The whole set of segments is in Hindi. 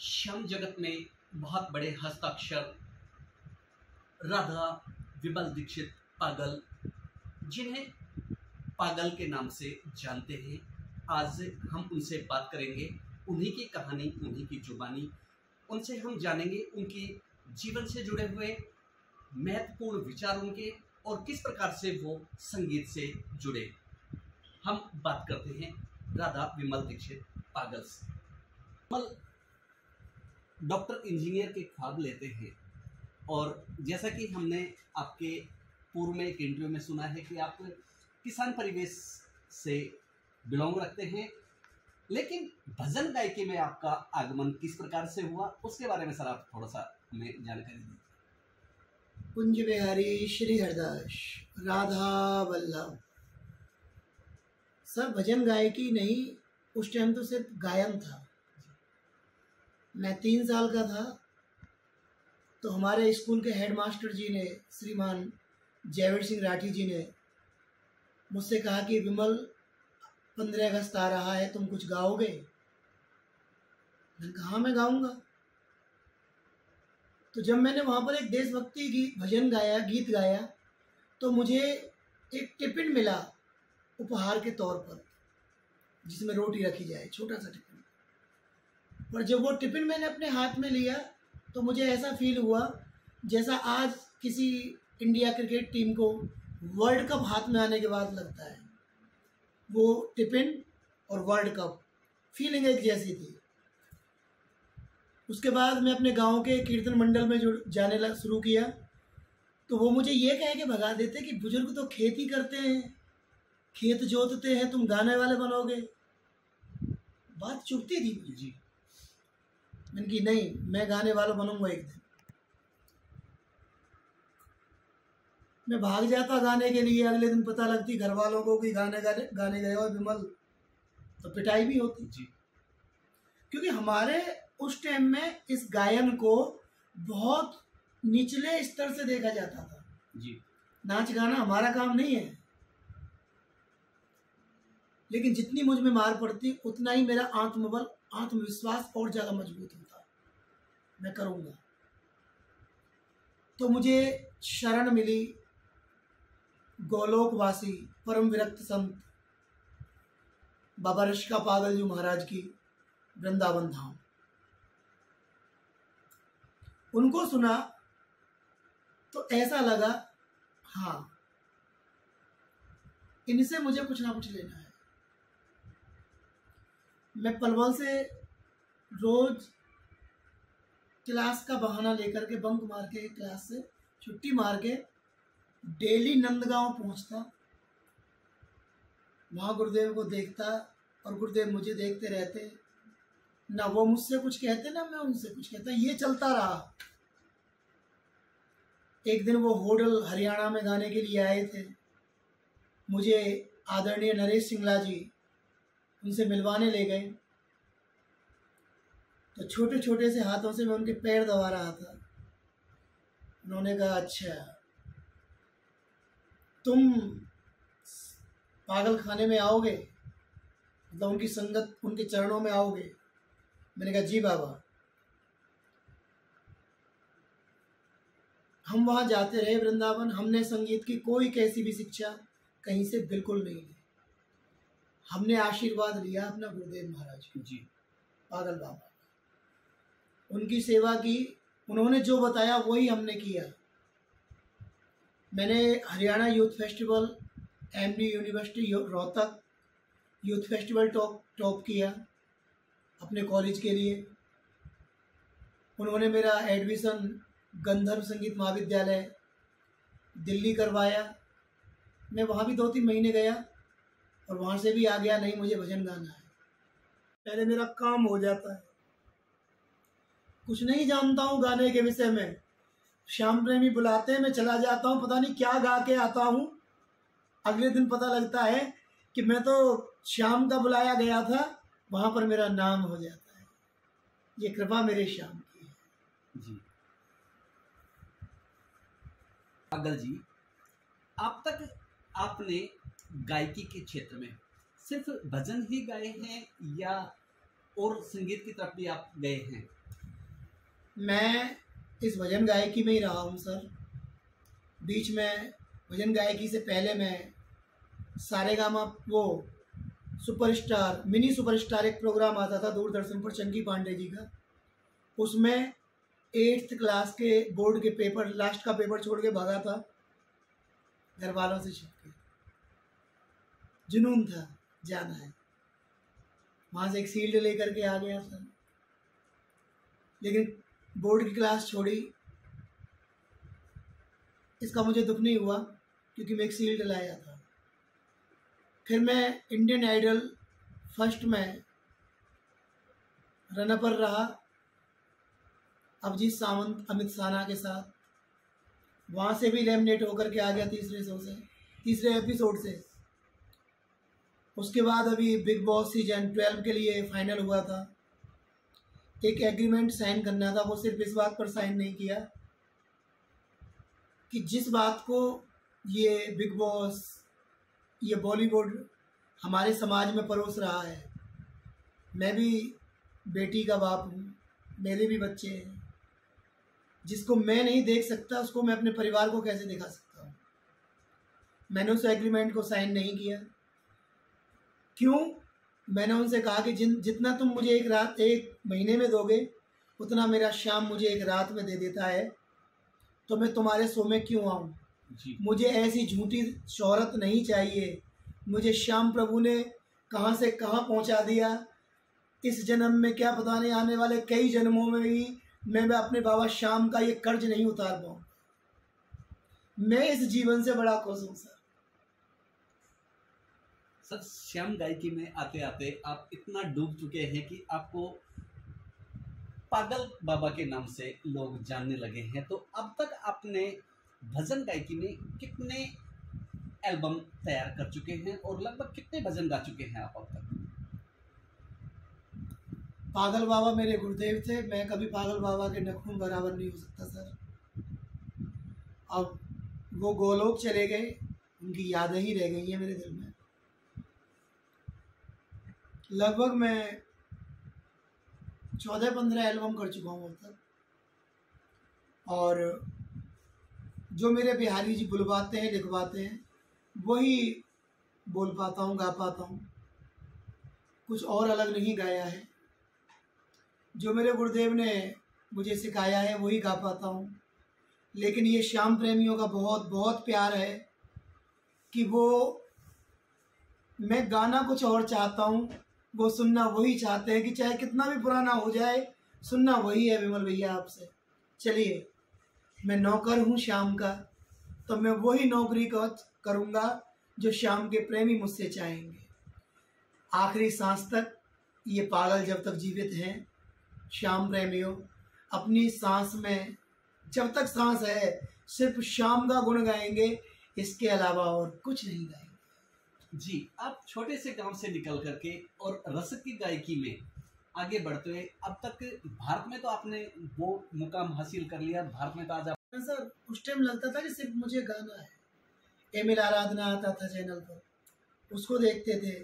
श्याम जगत में बहुत बड़े हस्ताक्षर राधा विमल दीक्षित पागल, जिन्हें पागल के नाम से जानते हैं, आज हम उनसे बात करेंगे। उन्हीं की कहानी, उन्हीं की जुबानी, उनसे हम जानेंगे उनके जीवन से जुड़े हुए महत्वपूर्ण विचार उनके और किस प्रकार से वो संगीत से जुड़े। हम बात करते हैं राधा विमल दीक्षित पागल से। विमल डॉक्टर इंजीनियर के ख्वाब लेते हैं और जैसा कि हमने आपके पूर्व में एक इंटरव्यू में सुना है कि आप किसान परिवेश से बिलोंग रखते हैं, लेकिन भजन गायकी में आपका आगमन किस प्रकार से हुआ, उसके बारे में सर आप थोड़ा सा हमें जानकारी दीजिए। कुंज बिहारी श्री हरदास राधा वल्लभ। सर भजन गायकी नहीं, उस टाइम तो सिर्फ गायन था। मैं 3 साल का था तो हमारे स्कूल के हेडमास्टर जी ने, श्रीमान जयवीर सिंह राठी जी ने मुझसे कहा कि विमल 15 अगस्त आ रहा है, तुम कुछ गाओगे? मैंने कहा मैं गाऊंगा। तो जब मैंने वहाँ पर एक देशभक्ति भजन गाया, गीत गाया, तो मुझे एक टिफिन मिला उपहार के तौर पर, जिसमें रोटी रखी जाए, छोटा सा टिफिन। पर जब वो टिफिन मैंने अपने हाथ में लिया तो मुझे ऐसा फील हुआ जैसा आज किसी इंडिया क्रिकेट टीम को वर्ल्ड कप हाथ में आने के बाद लगता है। वो टिफिन और वर्ल्ड कप फीलिंग एक जैसी थी। उसके बाद मैं अपने गांव के कीर्तन मंडल में जाने शुरू किया, तो वो मुझे ये कह के भगा देते कि बुजुर्ग तो खेती करते हैं, खेत जोतते हैं, तुम गाने वाले बनोगे। बात चुभती थी मुझे जी। मैंने कि नहीं, मैं गाने वाला बनूंगा एक दिन। मैं भाग जाता गाने के लिए। अगले दिन पता लगती घर वालों को कि गाने गए और विमल, तो पिटाई भी होती जी। क्योंकि हमारे उस टाइम में इस गायन को बहुत निचले स्तर से देखा जाता था जी। नाच गाना हमारा काम नहीं है, लेकिन जितनी मुझ में मार पड़ती उतना ही मेरा आत्मबल, आत्मविश्वास और ज़्यादा मजबूत होता। मैं करूँगा। तो मुझे शरण मिली गोलोकवासी परम विरक्त संत बाबा ऋषिका पागल जी महाराज की वृंदावन धाम। उनको सुना तो ऐसा लगा, हाँ, इनसे मुझे कुछ ना कुछ लेना है। मैं पलवल से रोज क्लास का बहाना लेकर के, बंक मार के, क्लास से छुट्टी मार के डेली नंदगांव पहुंचता। वहाँ गुरुदेव को देखता और गुरुदेव मुझे देखते रहते। ना वो मुझसे कुछ कहते ना मैं उनसे कुछ कहता। ये चलता रहा। एक दिन वो होडल हरियाणा में गाने के लिए आए थे। मुझे आदरणीय नरेश सिंगला जी उनसे मिलवाने ले गए। तो छोटे छोटे से हाथों से मैं उनके पैर दबा रहा था। उन्होंने कहा, अच्छा तुम पागल खाने में आओगे, मतलब उनकी संगत, उनके चरणों में आओगे? मैंने कहा जी बाबा। हम वहाँ जाते रहे वृंदावन। हमने संगीत की कोई कैसी भी शिक्षा कहीं से बिल्कुल नहीं ली। हमने आशीर्वाद लिया अपना गुरुदेव महाराज की जी, पागल बाबा। उनकी सेवा की। उन्होंने जो बताया वही हमने किया। मैंने Haryana youth festival, MD university Rohtak youth festival top किया अपने कॉलेज के लिए। उन्होंने मेरा एडमिशन गंधर्व संगीत महाविद्यालय दिल्ली करवाया। मैं वहाँ भी 2-3 महीने गया और वहाँ से भी आ गया, नहीं मुझे भजन गाना है। पहले मेरा काम हो जाता है। कुछ नहीं जानता हूँ गाने के विषय में। श्याम प्रेमी बुलाते हैं, मैं चला जाता हूँ, पता नहीं क्या गा के आता हूँ। अगले दिन पता लगता है कि मैं तो श्याम का बुलाया गया था, वहाँ पर मेरा नाम हो जाता है। ये कृपा मेरे श्याम की है जी। पागल जी, अब तक आपने गायकी के क्षेत्र में सिर्फ भजन ही गाए हैं या और संगीत की तरफ भी आप गए हैं? मैं इस भजन गायकी में ही रहा हूँ सर। बीच में भजन गायकी से पहले मैं सारेगामा वो सुपरस्टार मिनी सुपरस्टार एक प्रोग्राम आता था दूरदर्शन पर चंकी पांडे जी का, उसमें 8th क्लास के बोर्ड के पेपर लास्ट का पेपर छोड़ के भागा था घर वालों से छिप के। जुनून था, जाना है। वहाँ से एक शील्ड लेकर के आ गया था, लेकिन बोर्ड की क्लास छोड़ी। इसका मुझे दुख नहीं हुआ क्योंकि मैं एक शील्ड लाया था। फिर मैं इंडियन आइडल फर्स्ट में रनअपर रहा अभिजीत सावंत अमित साना के साथ। वहाँ से भी एलिमिनेट होकर के आ गया तीसरे एपिसोड से। उसके बाद अभी बिग बॉस सीजन 12 के लिए फाइनल हुआ था। एक एग्रीमेंट साइन करना था, वो सिर्फ इस बात पर साइन नहीं किया कि जिस बात को ये बिग बॉस ये बॉलीवुड हमारे समाज में परोस रहा है। मैं भी बेटी का बाप हूँ, मेरे भी बच्चे हैं। जिसको मैं नहीं देख सकता उसको मैं अपने परिवार को कैसे दिखा सकता हूँ। मैंने उस एग्रीमेंट को साइन नहीं किया। क्यों? मैंने उनसे कहा कि जितना तुम मुझे एक महीने में दोगे उतना मेरा श्याम मुझे एक रात में दे देता है, तो मैं तुम्हारे शो में क्यों आऊँ। मुझे ऐसी झूठी शोहरत नहीं चाहिए। मुझे श्याम प्रभु ने कहाँ से कहाँ पहुँचा दिया। इस जन्म में क्या पता नहीं, आने वाले कई जन्मों में भी मैं अपने बाबा श्याम का ये कर्ज नहीं उतार पाऊँ। मैं इस जीवन से बड़ा खुश हूँ सर। सर, श्याम गायकी में आते आते आप इतना डूब चुके हैं कि आपको पागल बाबा के नाम से लोग जानने लगे हैं। तो अब तक आपने भजन गायकी में कितने एल्बम तैयार कर चुके हैं और लगभग कितने भजन गा चुके हैं आप अब तक? पागल बाबा मेरे गुरुदेव थे। मैं कभी पागल बाबा के नखून बराबर नहीं हो सकता सर। अब वो गोलोक चले गए, उनकी यादें ही रह गई हैं मेरे दिल में। लगभग मैं 14-15 एल्बम कर चुका हूँ अब तक। और जो मेरे बिहारी जी बुलवाते हैं लिखवाते हैं वही बोल पाता हूँ, गा पाता हूँ। कुछ और अलग नहीं गाया है। जो मेरे गुरुदेव ने मुझे सिखाया है वही गा पाता हूँ। लेकिन ये श्याम प्रेमियों का बहुत बहुत प्यार है कि वो मैं गाना कुछ और चाहता हूँ, वो सुनना वही चाहते हैं कि चाहे कितना भी पुराना हो जाए सुनना वही है। विमल भैया आपसे चलिए, मैं नौकर हूँ श्याम का, तो मैं वही नौकरी करूँगा जो श्याम के प्रेमी मुझसे चाहेंगे। आखिरी सांस तक ये पागल जब तक जीवित हैं, श्याम प्रेमियों अपनी सांस में जब तक सांस है सिर्फ श्याम का गुण गाएंगे, इसके अलावा और कुछ नहीं गाएंगे। जी, आप छोटे से गांव से निकल करके और रस की गायकी में आगे बढ़ते हुए अब तक भारत में तो आपने वो मुकाम हासिल कर लिया। भारत में तो आज आप सर उस टाइम लगता था कि सिर्फ मुझे गाना है। एमिल आराधना आता था चैनल पर, उसको देखते थे।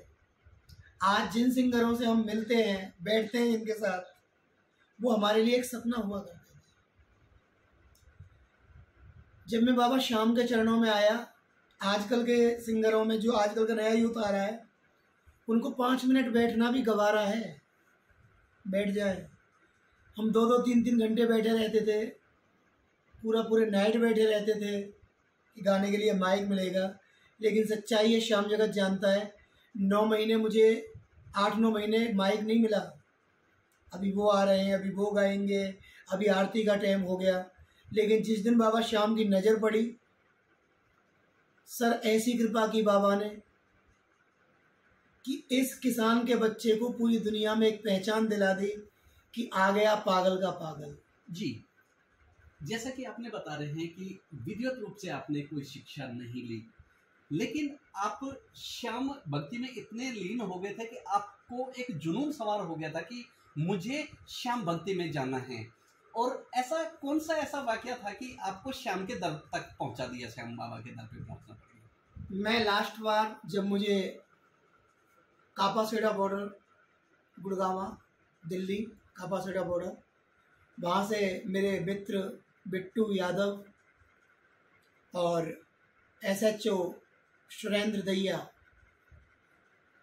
आज जिन सिंगरों से हम मिलते हैं, बैठते हैं जिनके साथ, वो हमारे लिए एक सपना हुआ करते थे। जब मैं बाबा श्याम के चरणों में आया, आजकल के सिंगरों में जो आजकल का नया यूथ आ रहा है उनको 5 मिनट बैठना भी गवारा है। बैठ जाए, हम 2-2 3-3 घंटे बैठे रहते थे, पूरे नाइट बैठे रहते थे कि गाने के लिए माइक मिलेगा। लेकिन सच्चाई है, श्याम जगत जानता है, 9 महीने मुझे 8-9 महीने माइक नहीं मिला। अभी वो आ रहे हैं, अभी वो गाएंगे, अभी आरती का टाइम हो गया। लेकिन जिस दिन बाबा श्याम की नज़र पड़ी सर, ऐसी कृपा की बाबा ने कि इस किसान के बच्चे को पूरी दुनिया में एक पहचान दिला दी कि आ गया पागल का पागल। जी, जैसा कि आपने बता रहे हैं कि विधिवत रूप से आपने कोई शिक्षा नहीं ली, लेकिन आप श्याम भक्ति में इतने लीन हो गए थे कि आपको एक जुनून सवार हो गया था कि मुझे श्याम भक्ति में जाना है। और ऐसा कौन सा ऐसा वाकया था कि आपको श्याम के दर तक पहुंचा दिया, श्याम बाबा के दर पे पहुंचना पड़ा? मैं लास्ट बार जब मुझे कापासेड़ा बॉर्डर गुड़गावा दिल्ली कापासेटा बॉर्डर। वहाँ से मेरे मित्र बिट्टू यादव और SHO सुरेंद्र दैया,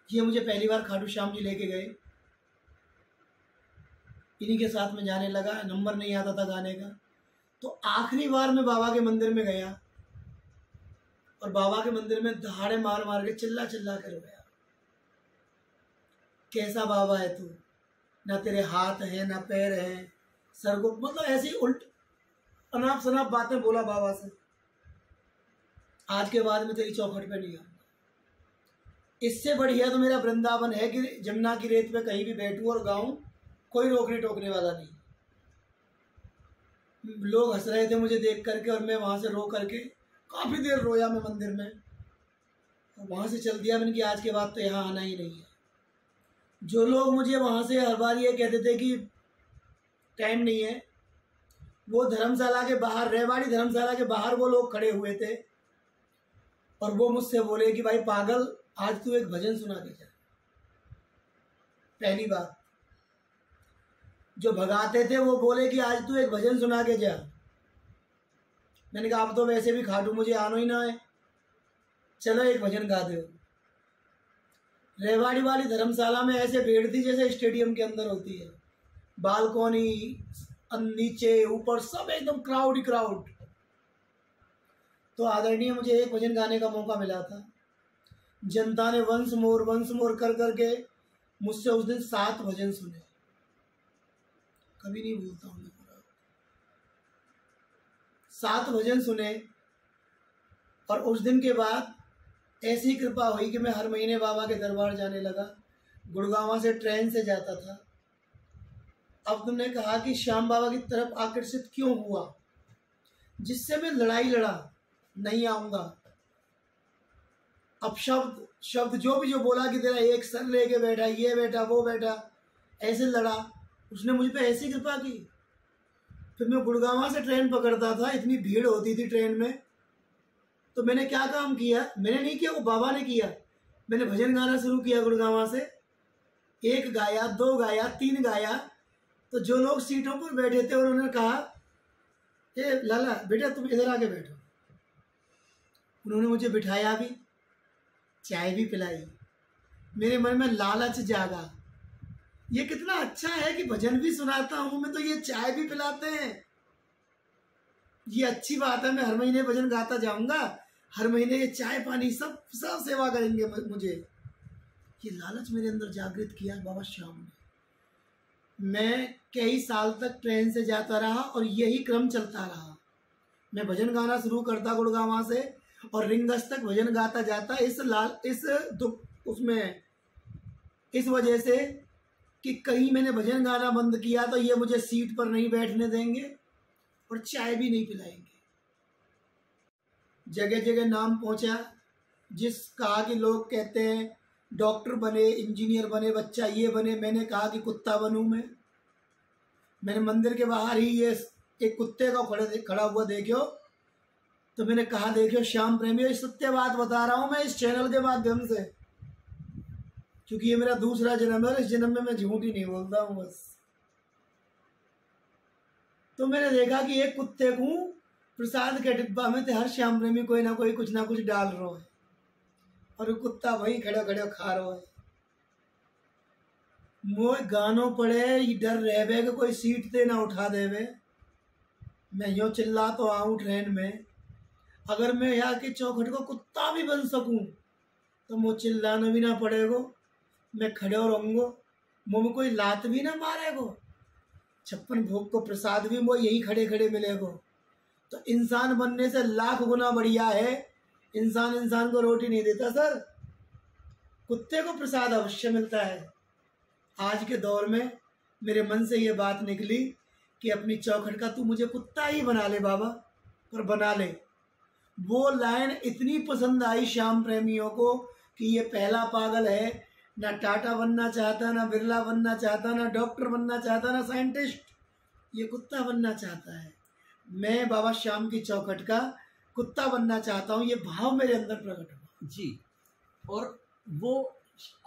ये मुझे पहली बार खाटू श्याम जी लेके गए। इन्हीं के साथ में जाने लगा, नंबर नहीं आता था गाने का। तो आखिरी बार मैं बाबा के मंदिर में गया और बाबा के मंदिर में दहाड़े मार मार के चिल्ला चिल्ला कर रोया। कैसा बाबा है तू, ना तेरे हाथ हैं ना पैर हैं, सर को मतलब ऐसी उल्ट अनाप शनाप बातें बोला बाबा से। आज के बाद में तेरी चौखट पे नहीं आऊंगा। इससे बढ़िया तो मेरा वृंदावन है कि जमुना की रेत पे कहीं भी बैठूं और गाऊं, कोई रोकने टोकने वाला नहीं। लोग हंस रहे थे मुझे देख करके और मैं वहां से रो करके काफी देर रोया मैं मंदिर में। और वहां से चल दिया मैंने कि आज के बाद तो यहाँ आना ही नहीं है। जो लोग मुझे वहां से हर बार ये कहते थे कि टाइम नहीं है, वो धर्मशाला के बाहर, रेवाड़ी धर्मशाला के बाहर वो लोग खड़े हुए थे और वो मुझसे बोले कि भाई पागल, आज तू एक भजन सुना के जा। पहली बात जो भगाते थे वो बोले कि आज तू एक भजन सुना के जा। मैंने कहा आप तो वैसे भी खाटू, मुझे आनो ही ना है, चलो एक भजन गा दो। रेवाड़ी वाली धर्मशाला में ऐसे भीड़ थी जैसे स्टेडियम के अंदर होती है, बालकोनी नीचे ऊपर सब एकदम क्राउड ही क्राउड। तो आदरणीय मुझे एक भजन गाने का मौका मिला था। जनता ने वंस मोर कर करके मुझसे उस दिन 7 भजन सुने, कभी नहीं भूलता हूँ मैं। 7 भजन सुने और उस दिन के बाद ऐसी कृपा हुई कि मैं हर महीने बाबा के दरबार जाने लगा। गुड़गांव से ट्रेन से जाता था। अब तुमने कहा कि श्याम बाबा की तरफ आकर्षित क्यों हुआ, जिससे मैं लड़ाई लड़ा, नहीं आऊंगा। अब शब्द जो बोला कि तेरा एक सर लेके बैठा, ये बैठा वो बैठा, ऐसे लड़ा, उसने मुझ पे ऐसी कृपा की। फिर मैं गुड़गांव से ट्रेन पकड़ता था, इतनी भीड़ होती थी ट्रेन में, तो मैंने क्या काम किया, मैंने नहीं किया, वो बाबा ने किया। मैंने भजन गाना शुरू किया गुड़गांव से। 1 गाया, 2 गाया, 3 गाया। तो जो लोग सीटों पर बैठे थे उन्होंने कहा, ए लाला बेटा तुम इधर आके बैठो। उन्होंने मुझे बिठाया भी, चाय भी पिलाई। मेरे मन में लालच जागा, ये कितना अच्छा है कि भजन भी सुनाता हूं मैं, तो ये चाय भी पिलाते हैं, ये अच्छी बात है। मैं हर महीने भजन गाता जाऊंगा, हर महीने ये चाय पानी सब सेवा करेंगे मुझे। ये लालच मेरे अंदर जागृत किया बाबा श्याम ने। मैं कई साल तक ट्रेन से जाता रहा और यही क्रम चलता रहा। मैं भजन गाना शुरू करता गुड़गांव से और रिंगस तक भजन गाता जाता, इस वजह से कि कहीं मैंने भजन गाना बंद किया तो ये मुझे सीट पर नहीं बैठने देंगे और चाय भी नहीं पिलाएंगे। जगह जगह नाम पहुंचा, जिस कहा कि लोग कहते हैं डॉक्टर बने, इंजीनियर बने, बच्चा ये बने, मैंने कहा कि कुत्ता बनूं मैं। मैंने मंदिर के बाहर ही ये एक कुत्ते का खड़ा हुआ देखियो, तो मैंने कहा देखियो श्याम प्रेमी, इस सत्य बात बता रहा हूं मैं इस चैनल के माध्यम से, क्योंकि ये मेरा दूसरा जन्म है, इस जन्म में मैं झूठ ही नहीं बोलता हूँ बस। तो मैंने देखा कि एक कुत्ते को प्रसाद के डिब्बा में हर श्याम प्रेमी कोई ना कोई कुछ ना कुछ डाल रहा है और वो कुत्ता वही खड़े खड़े खा रहा है। मोह गानों पड़े, ये डर रहे कि कोई सीट ते ना उठा देवे। मैं यूँ चिल्ला तो आऊँ ट्रेन में, अगर मैं यहाँ के चौखट को कुत्ता भी बन सकूं तो मुझे चिल्लाना भी ना पड़ेगा, मैं खड़े रहूँगा, मुँह में कोई लात भी ना मारेगो, 56 भोग को प्रसाद भी वो यही खड़े खड़े मिलेगो। तो इंसान बनने से लाख गुना बढ़िया है। इंसान को रोटी नहीं देता सर, कुत्ते को प्रसाद अवश्य मिलता है। आज के दौर में मेरे मन से ये बात निकली कि अपनी चौखट का तू मुझे कुत्ता ही बना ले बाबा, पर बना ले। वो लाइन इतनी पसंद आई श्याम प्रेमियों को कि ये पहला पागल है, ना टाटा बनना चाहता, ना बिरला बनना चाहता, ना डॉक्टर बनना चाहता, ना साइंटिस्ट, ये कुत्ता बनना चाहता है। मैं बाबा श्याम की चौखट का कुत्ता बनना चाहता हूँ, ये भाव मेरे अंदर प्रकट हुआ जी। और वो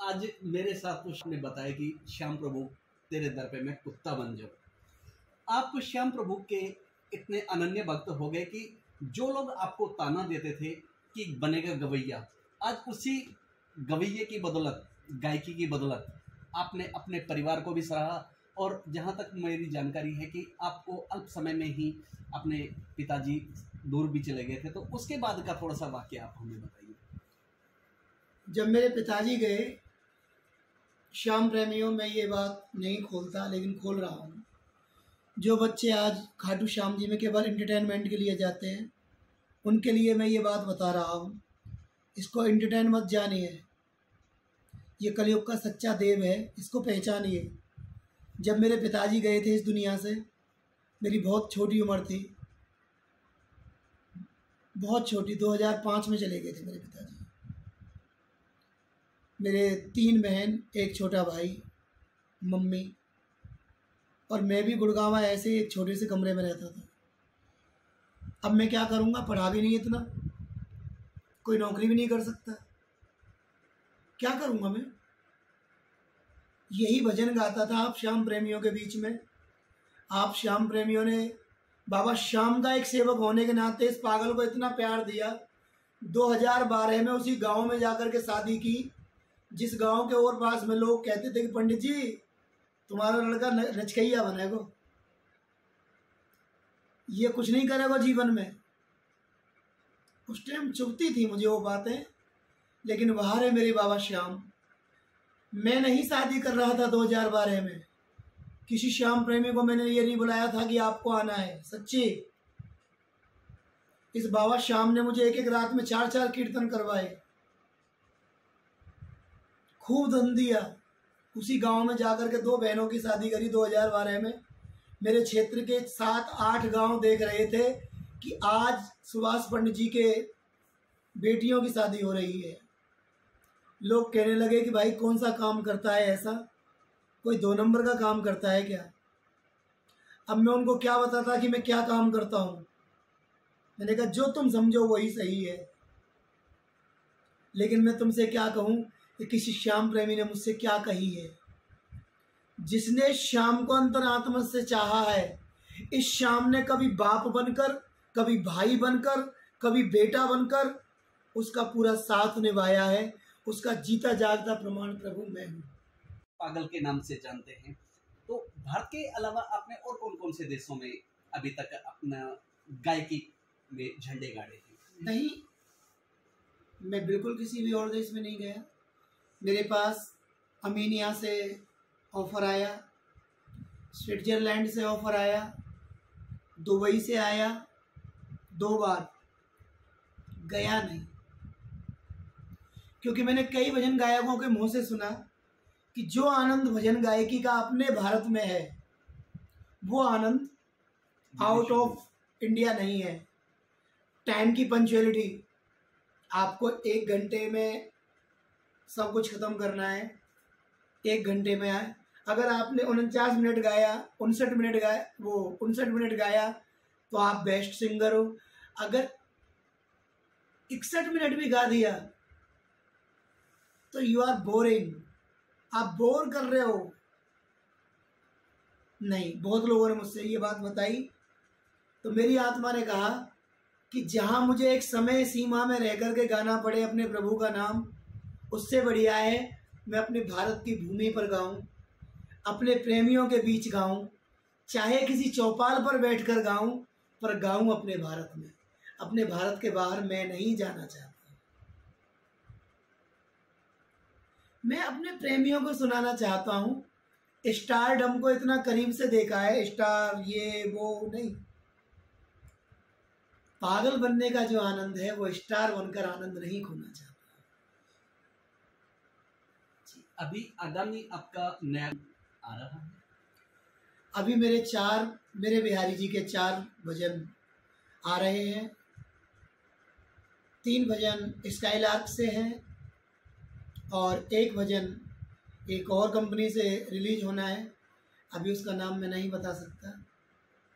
आज मेरे साथ कुछ ने बताया कि श्याम प्रभु तेरे दर पे मैं कुत्ता बन जाऊं। आप श्याम प्रभु के इतने अनन्य भक्त हो गए कि जो लोग आपको ताना देते थे कि बनेगा गवैया, आज उसी गवैये की बदौलत, गायकी की बदौलत आपने अपने परिवार को भी सराहा, और जहाँ तक मेरी जानकारी है कि आपको अल्प समय में ही अपने पिताजी दूर भी चले गए थे, तो उसके बाद का थोड़ा सा वाकया आप हमें बताइए। जब मेरे पिताजी गए, श्याम प्रेमियों, मैं ये बात नहीं खोलता लेकिन खोल रहा हूँ, जो बच्चे आज खाटू श्याम जी में केवल एंटरटेनमेंट के लिए जाते हैं, उनके लिए मैं ये बात बता रहा हूँ, इसको एंटरटेन मत जानिए, ये कलयुग का सच्चा देव है, इसको पहचानिए। जब मेरे पिताजी गए थे इस दुनिया से, मेरी बहुत छोटी उम्र थी, बहुत छोटी, 2005 में चले गए थे मेरे पिताजी। मेरे 3 बहन, एक छोटा भाई, मम्मी, और मैं भी गुड़गांव ऐसे एक छोटे से कमरे में रहता था। अब मैं क्या करूँगा, पढ़ा भी नहीं इतना, कोई नौकरी भी नहीं कर सकता, क्या करूँगा मैं। यही भजन गाता था आप श्याम प्रेमियों के बीच में। आप श्याम प्रेमियों ने बाबा श्याम का एक सेवक होने के नाते इस पागल को इतना प्यार दिया। 2012 में उसी गांव में जाकर के शादी की, जिस गांव के और पास में लोग कहते थे कि पंडित जी तुम्हारा लड़का नचकैया बनेगा, ये कुछ नहीं करेगा जीवन में। उस टाइम चुभती थी मुझे वो बातें, लेकिन बाहर है मेरे बाबा श्याम। मैं नहीं शादी कर रहा था 2012 में, किसी श्याम प्रेमी को मैंने ये नहीं बुलाया था कि आपको आना है, सच्ची। इस बाबा श्याम ने मुझे एक एक रात में 4-4 कीर्तन करवाए, खूब धन दिया। उसी गांव में जाकर के 2 बहनों की शादी करी 2012 में। मेरे क्षेत्र के 7-8 गांव देख रहे थे कि आज सुभाष पंडित जी के बेटियों की शादी हो रही है। लोग कहने लगे कि भाई कौन सा काम करता है ऐसा, कोई 2 नंबर का काम करता है क्या। अब मैं उनको क्या बताता कि मैं क्या काम करता हूँ। मैंने कहा जो तुम समझो वही सही है, लेकिन मैं तुमसे क्या कहूँ कि किसी श्याम प्रेमी ने मुझसे क्या कही है। जिसने श्याम को अंतरात्मा से चाहा है, इस श्याम ने कभी बाप बनकर, कभी भाई बनकर, कभी बेटा बनकर उसका पूरा साथ निभाया है। उसका जीता जागता प्रमाण प्रभु मैं हूँ। पागल के नाम से जानते हैं, तो भारत के अलावा आपने और कौन कौन से देशों में अभी तक अपना गायकी में झंडे गाड़े हैं? नहीं, मैं बिल्कुल किसी भी और देश में नहीं गया। मेरे पास अर्मेनिया से ऑफ़र आया, स्विट्ज़रलैंड से ऑफ़र आया, दुबई से आया, 2 बार गया नहीं, क्योंकि मैंने कई भजन गायकों के मुंह से सुना कि जो आनंद भजन गायकी का अपने भारत में है, वो आनंद आउट ऑफ इंडिया नहीं है। टाइम की पंक्चुअलिटी, आपको 1 घंटे में सब कुछ ख़त्म करना है, 1 घंटे में आए। अगर आपने 49 मिनट गाया, 59 मिनट गाया, वो 59 मिनट गाया तो आप बेस्ट सिंगर हो। अगर 61 मिनट भी गा दिया तो यू आर बोरिंग, आप बोर कर रहे हो। नहीं, बहुत लोगों ने मुझसे ये बात बताई, तो मेरी आत्मा ने कहा कि जहाँ मुझे एक समय सीमा में रह कर के गाना पड़े अपने प्रभु का नाम, उससे बढ़िया है मैं अपने भारत की भूमि पर गाऊं, अपने प्रेमियों के बीच गाऊं, चाहे किसी चौपाल पर बैठकर गाऊं, पर गाऊं अपने भारत में। अपने भारत के बाहर मैं नहीं जाना चाहता। मैं अपने प्रेमियों को सुनाना चाहता हूँ। स्टारडम को इतना करीब से देखा है, स्टार ये वो नहीं, पागल बनने का जो आनंद है वो स्टार बनकर आनंद नहीं खोना चाहता। अभी आगामी आपका नया आ रहा है? अभी मेरे बिहारी जी के 4 भजन आ रहे हैं। 3 भजन स्काईलार्क से हैं और 1 भजन एक और कंपनी से रिलीज होना है, अभी उसका नाम मैं नहीं बता सकता।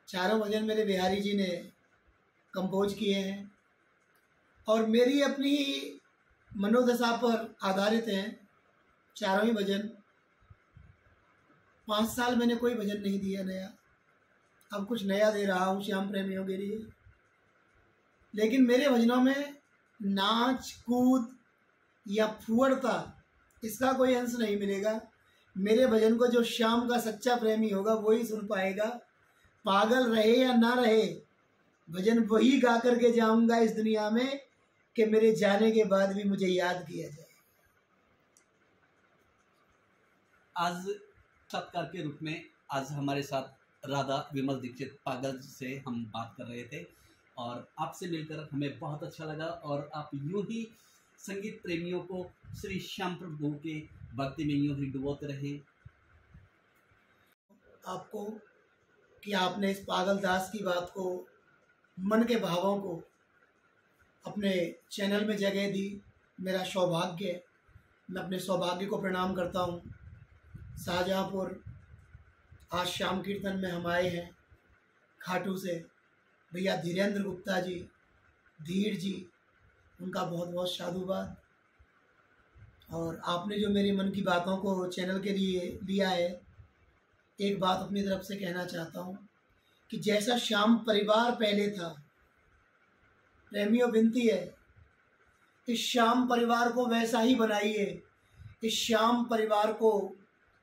4 भजन मेरे बिहारी जी ने कंपोज किए हैं और मेरी अपनी मनोदशा पर आधारित हैं 4 ही भजन। 5 साल मैंने कोई भजन नहीं दिया नया। अब कुछ नया दे रहा हूँ श्याम प्रेमियों के लिए। लेकिन मेरे भजनों में नाच कूद या फुअड़ता इसका कोई अंश नहीं मिलेगा। मेरे भजन को जो श्याम का सच्चा प्रेमी होगा वही सुन पाएगा। पागल रहे या ना रहे, भजन वही गा करके जाऊंगा इस दुनिया में कि मेरे जाने के बाद भी मुझे याद किया जाए। आज सत्कार के रूप में आज हमारे साथ राधा विमल दीक्षित पागल से हम बात कर रहे थे और आपसे मिलकर हमें बहुत अच्छा लगा। और आप यूं ही संगीत प्रेमियों को श्री श्याम प्रभु के भक्ति में यूं ही डुबोते रहें। आपको कि आपने इस पागल दास की बात को, मन के भावों को अपने चैनल में जगह दी, मेरा सौभाग्य है। मैं अपने सौभाग्य को प्रणाम करता हूँ। शाहजहाँपुर आज श्याम कीर्तन में हम आए हैं खाटू से। भैया धीरेन्द्र गुप्ता जी, धीर जी, उनका बहुत बहुत साधुवाद। और आपने जो मेरे मन की बातों को चैनल के लिए लिया है, एक बात अपनी तरफ से कहना चाहता हूँ कि जैसा श्याम परिवार पहले था, प्रेमियों विनती है इस श्याम परिवार को वैसा ही बनाइए। इस श्याम परिवार को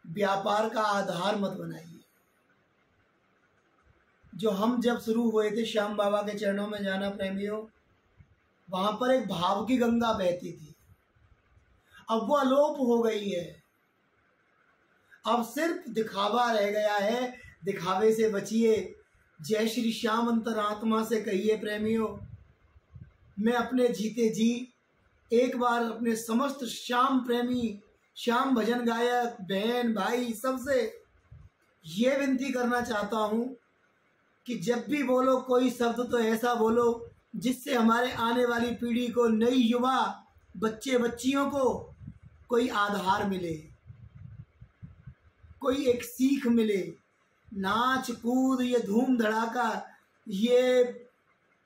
व्यापार का आधार मत बनाइए। जो हम जब शुरू हुए थे श्याम बाबा के चरणों में जाना प्रेमियों, वहाँ पर एक भाव की गंगा बहती थी। अब वो अलोप हो गई है। अब सिर्फ दिखावा रह गया है। दिखावे से बचिए। जय श्री श्याम अंतरात्मा से कहिए प्रेमियों। मैं अपने जीते जी एक बार अपने समस्त श्याम प्रेमी, श्याम भजन गायक बहन भाई सबसे ये विनती करना चाहता हूँ कि जब भी बोलो कोई शब्द तो ऐसा बोलो जिससे हमारे आने वाली पीढ़ी को, नई युवा बच्चे बच्चियों को कोई आधार मिले, कोई एक सीख मिले। नाच कूद, ये धूम धड़ाका, ये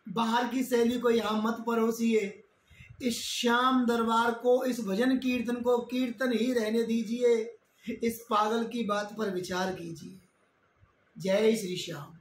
बाहर की शैली को यहाँ मत परोसिए। इस श्याम दरबार को, इस भजन कीर्तन को कीर्तन ही रहने दीजिए। इस पागल की बात पर विचार कीजिए। जय श्री श्याम।